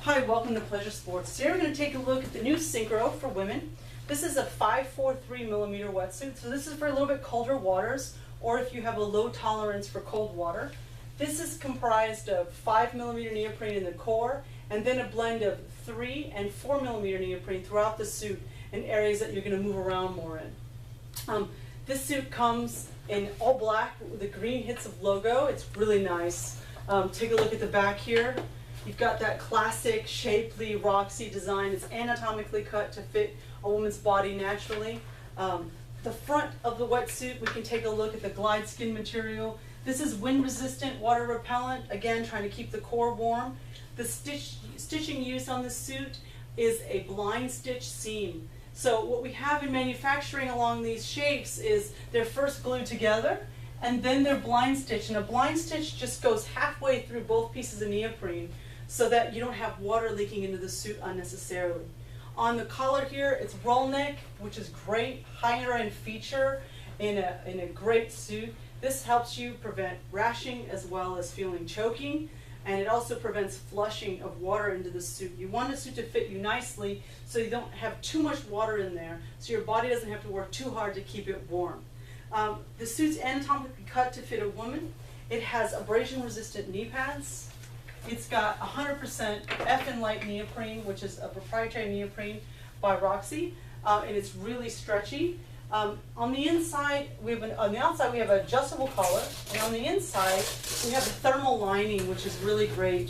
Hi, welcome to Pleasure Sports. Today we're going to take a look at the new Syncro for women. This is a 543 millimeter wetsuit, so this is for a little bit colder waters, or if you have a low tolerance for cold water. This is comprised of 5 millimeter neoprene in the core, and then a blend of 3 and 4 millimeter neoprene throughout the suit in areas that you're going to move around more in. This suit comes in all black with the green hits of logo. It's really nice. Take a look at the back here. You've got that classic shapely Roxy design. It's anatomically cut to fit a woman's body naturally. The front of the wetsuit, we can take a look at the glide skin material. This is wind resistant, water repellent, again trying to keep the core warm. The stitching used on this suit is a blind stitch seam. So what we have in manufacturing along these shapes is they're first glued together and then they're blind stitched. And a blind stitch just goes halfway through both pieces of neoprene so that you don't have water leaking into the suit unnecessarily. On the collar here, it's roll neck, which is great, higher end feature in a great suit. This helps you prevent rashing as well as feeling choking, and it also prevents flushing of water into the suit. You want the suit to fit you nicely so you don't have too much water in there, so your body doesn't have to work too hard to keep it warm. The suit's anatomically cut to fit a woman. It has abrasion resistant knee pads. It's got 100% F Light neoprene, which is a proprietary neoprene by Roxy, and it's really stretchy. On the inside, on the outside we have an adjustable collar, and on the inside we have a thermal lining, which is really great.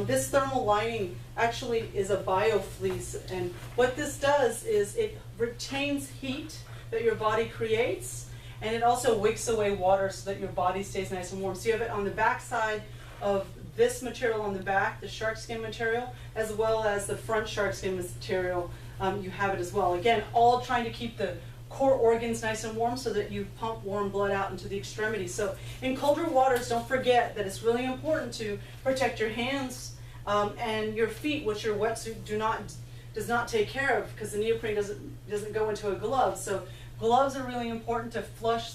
This thermal lining actually is a bio fleece, and what this does is it retains heat that your body creates, and it also wicks away water so that your body stays nice and warm. So you have it on the back side of this material on the back, the shark skin material, as well as the front shark skin material. You have it as well. Again, all trying to keep the core organs nice and warm so that you pump warm blood out into the extremities. So in colder waters, don't forget that it's really important to protect your hands and your feet, which your wetsuit does not take care of, because the neoprene doesn't go into a glove. So gloves are really important to flush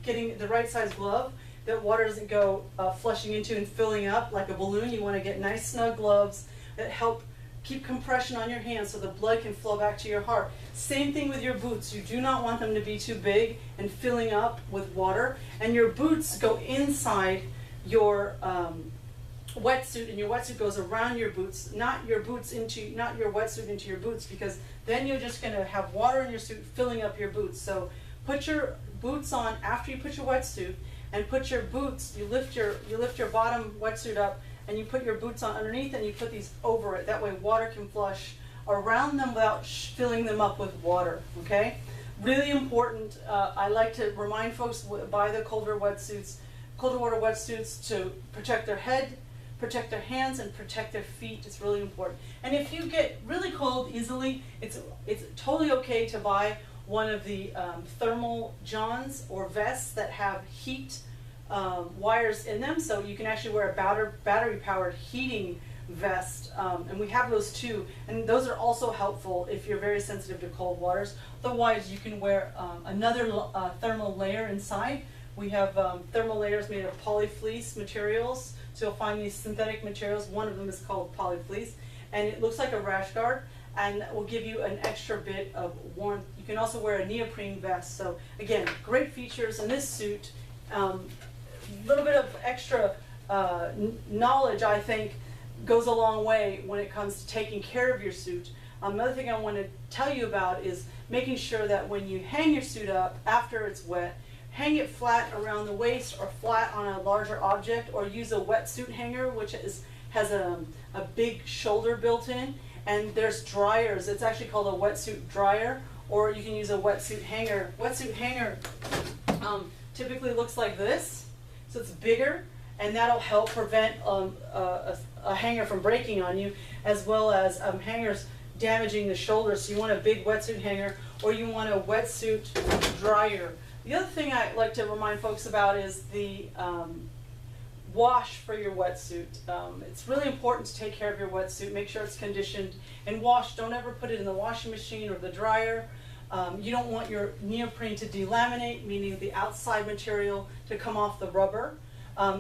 getting the right size glove that water doesn't go flushing into and filling up like a balloon. You want to get nice snug gloves that help keep compression on your hands so the blood can flow back to your heart. Same thing with your boots. You do not want them to be too big and filling up with water. And your boots go inside your wetsuit, and your wetsuit goes around your boots, not your wetsuit into your boots, because then you're just going to have water in your suit filling up your boots. So put your boots on after you put your wetsuit, and put your boots, you lift your bottom wetsuit up and you put your boots on underneath and you put these over it. That way water can flush around them without filling them up with water, okay? Really important. I like to remind folks buy the colder water wetsuits to protect their head, protect their hands, and protect their feet. It's really important. And if you get really cold easily, it's totally okay to buy one of the thermal johns or vests that have heat wires in them, so you can actually wear a battery-powered heating vest, and we have those too, and those are also helpful if you're very sensitive to cold waters. Otherwise, you can wear another thermal layer inside. We have thermal layers made of polyfleece materials, so you'll find these synthetic materials. One of them is called polyfleece, and it looks like a rash guard, and will give you an extra bit of warmth. You can also wear a neoprene vest. So again, great features in this suit. A little bit of extra knowledge, I think, goes a long way when it comes to taking care of your suit. Another thing I want to tell you about is making sure that when you hang your suit up after it's wet, hang it flat around the waist or flat on a larger object, or use a wetsuit hanger, which has a big shoulder built in. And there's dryers. It's actually called a wetsuit dryer, or you can use a wetsuit hanger. Wetsuit hanger typically looks like this, so it's bigger, and that'll help prevent a hanger from breaking on you, as well as hangers damaging the shoulders. So you want a big wetsuit hanger, or you want a wetsuit dryer. The other thing I like to remind folks about is the wash for your wetsuit. It's really important to take care of your wetsuit. Make sure it's conditioned and washed. Don't ever put it in the washing machine or the dryer. You don't want your neoprene to delaminate, meaning the outside material to come off the rubber.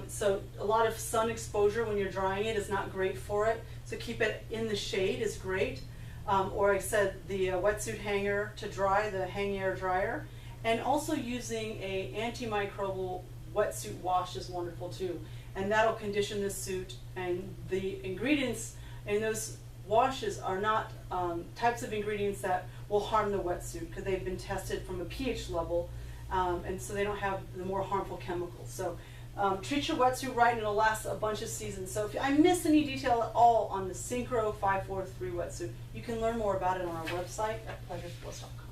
So a lot of sun exposure when you're drying it is not great for it. So keep it in the shade is great. Or I said the wetsuit hanger to dry, the hang air dryer. And also using a antimicrobial wetsuit wash is wonderful too. And that'll condition the suit, and the ingredients in those washes are not types of ingredients that will harm the wetsuit, because they've been tested from a pH level, and so they don't have the more harmful chemicals. So treat your wetsuit right and it'll last a bunch of seasons. So if I missed any detail at all on the Syncro 543 wetsuit, you can learn more about it on our website at pleasuresports.com.